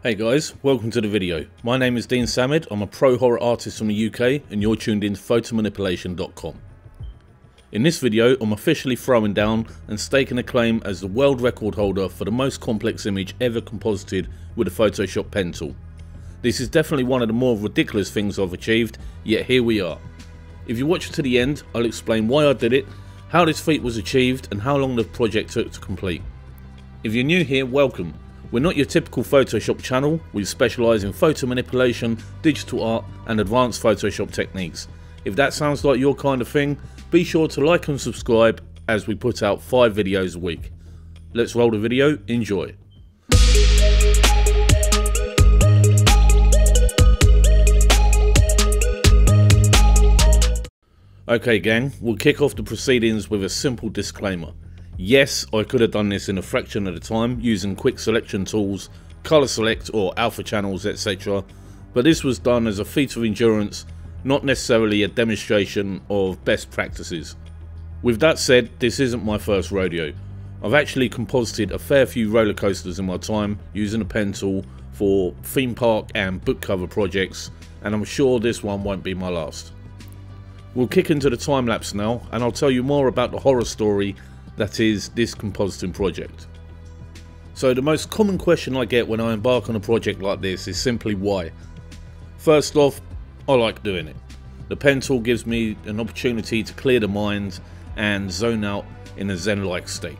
Hey guys, welcome to the video. My name is Dean Samid, I'm a pro horror artist from the UK and you're tuned in to photomanipulation.com. In this video I'm officially throwing down and staking a claim as the world record holder for the most complex image ever composited with a Photoshop pen tool. This is definitely one of the more ridiculous things I've achieved, yet here we are. If you watch to the end, I'll explain why I did it, how this feat was achieved and how long the project took to complete. If you're new here, welcome. We're not your typical Photoshop channel, we specialise in photo manipulation, digital art and advanced Photoshop techniques. If that sounds like your kind of thing, be sure to like and subscribe as we put out 5 videos a week. Let's roll the video, enjoy. Okay gang, we'll kick off the proceedings with a simple disclaimer. Yes, I could have done this in a fraction of the time using quick selection tools, colour select or alpha channels etc, but this was done as a feat of endurance, not necessarily a demonstration of best practices. With that said, this isn't my first rodeo. I've actually composited a fair few roller coasters in my time using a pen tool for theme park and book cover projects, and I'm sure this one won't be my last. We'll kick into the time lapse now and I'll tell you more about the horror story that is this compositing project. So the most common question I get when I embark on a project like this is simply why. First off, I like doing it. The pen tool gives me an opportunity to clear the mind and zone out in a zen-like state.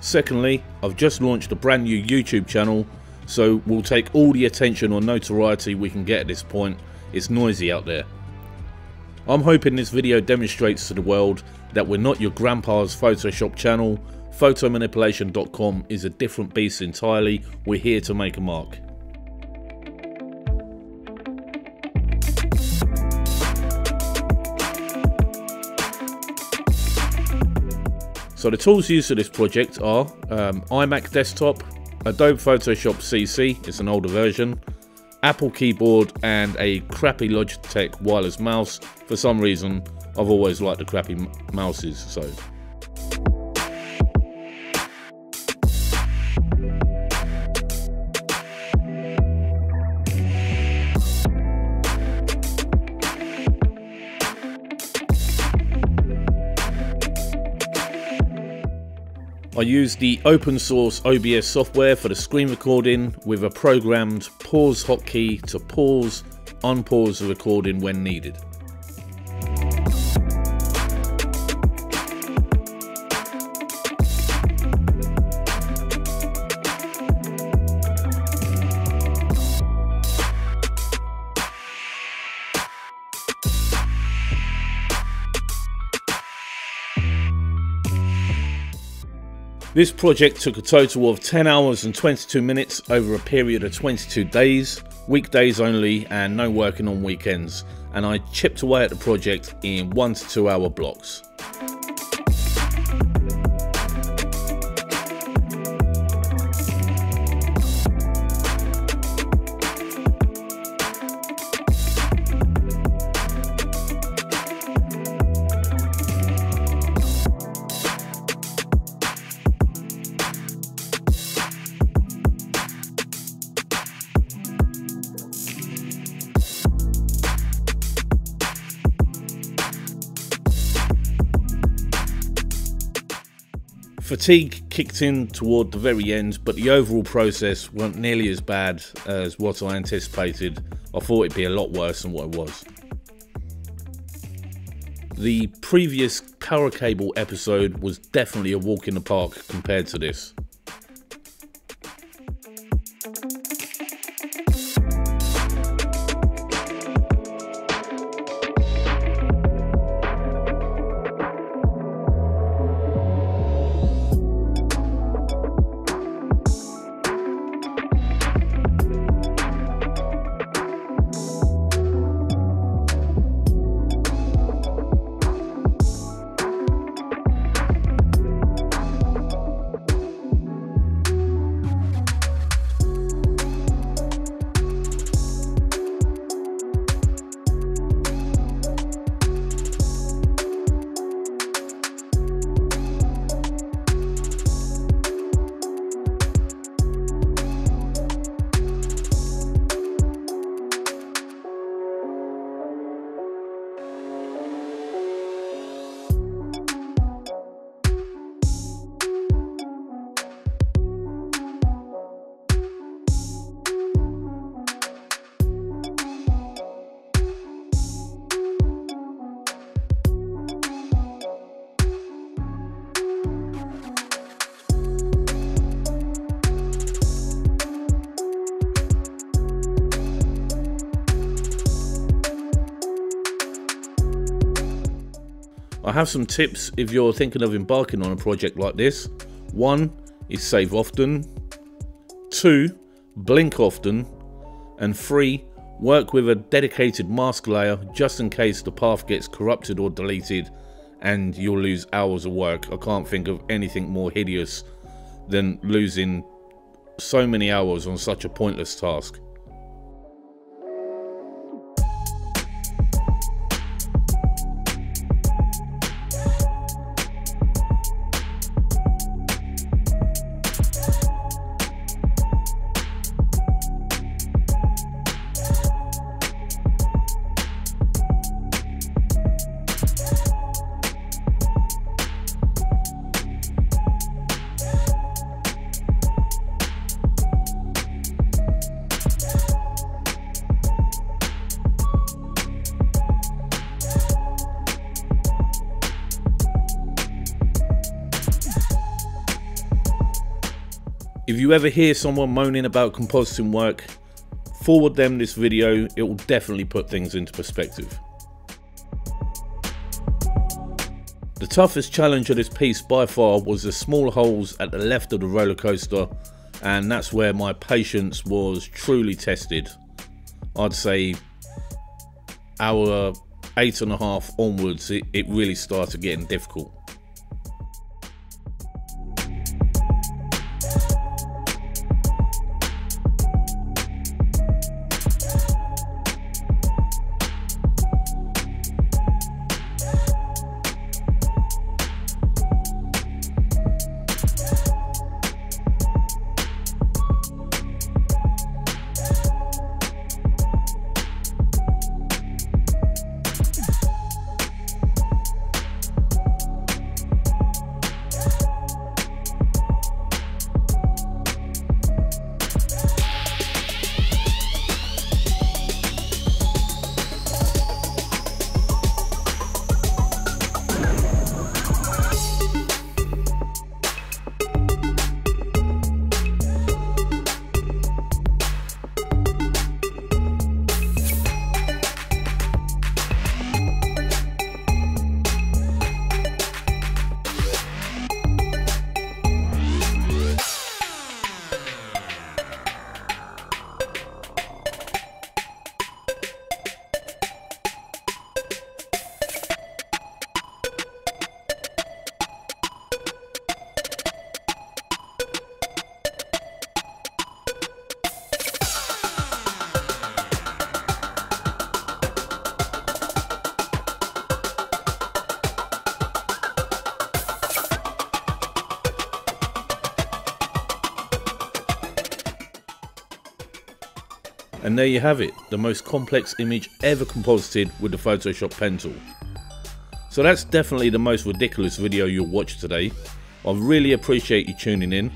Secondly, I've just launched a brand new YouTube channel, so we'll take all the attention or notoriety we can get at this point. It's noisy out there. I'm hoping this video demonstrates to the world that we're not your grandpa's Photoshop channel. Photomanipulation.com is a different beast entirely. We're here to make a mark. So the tools used for this project are iMac desktop, Adobe Photoshop CC, it's an older version, Apple keyboard and a crappy Logitech wireless mouse. For some reason I've always liked the crappy mouses, so. I used the open source OBS software for the screen recording with a programmed pause hotkey to pause, unpause the recording when needed. This project took a total of 10 hours and 22 minutes over a period of 22 days, weekdays only and no working on weekends, and I chipped away at the project in 1 to 2 hour blocks. Fatigue kicked in toward the very end, but the overall process wasn't nearly as bad as what I anticipated. I thought it'd be a lot worse than what it was. The previous power cable episode was definitely a walk in the park compared to this. I have some tips if you're thinking of embarking on a project like this. 1 is save often, 2 blink often, and 3 work with a dedicated mask layer just in case the path gets corrupted or deleted and you'll lose hours of work. I can't think of anything more hideous than losing so many hours on such a pointless task. If you ever hear someone moaning about compositing work, forward them this video. It will definitely put things into perspective. The toughest challenge of this piece by far was the small holes at the left of the roller coaster, and that's where my patience was truly tested. I'd say hour 8.5 onwards it really started getting difficult. And there you have it, the most complex image ever composited with the Photoshop pen tool. So that's definitely the most ridiculous video you'll watch today. I really appreciate you tuning in.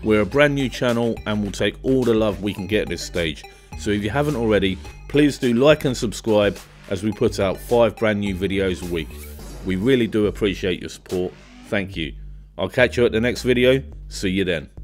We're a brand new channel and we'll take all the love we can get at this stage. So if you haven't already, please do like and subscribe as we put out 5 brand new videos a week. We really do appreciate your support. Thank you. I'll catch you at the next video. See you then.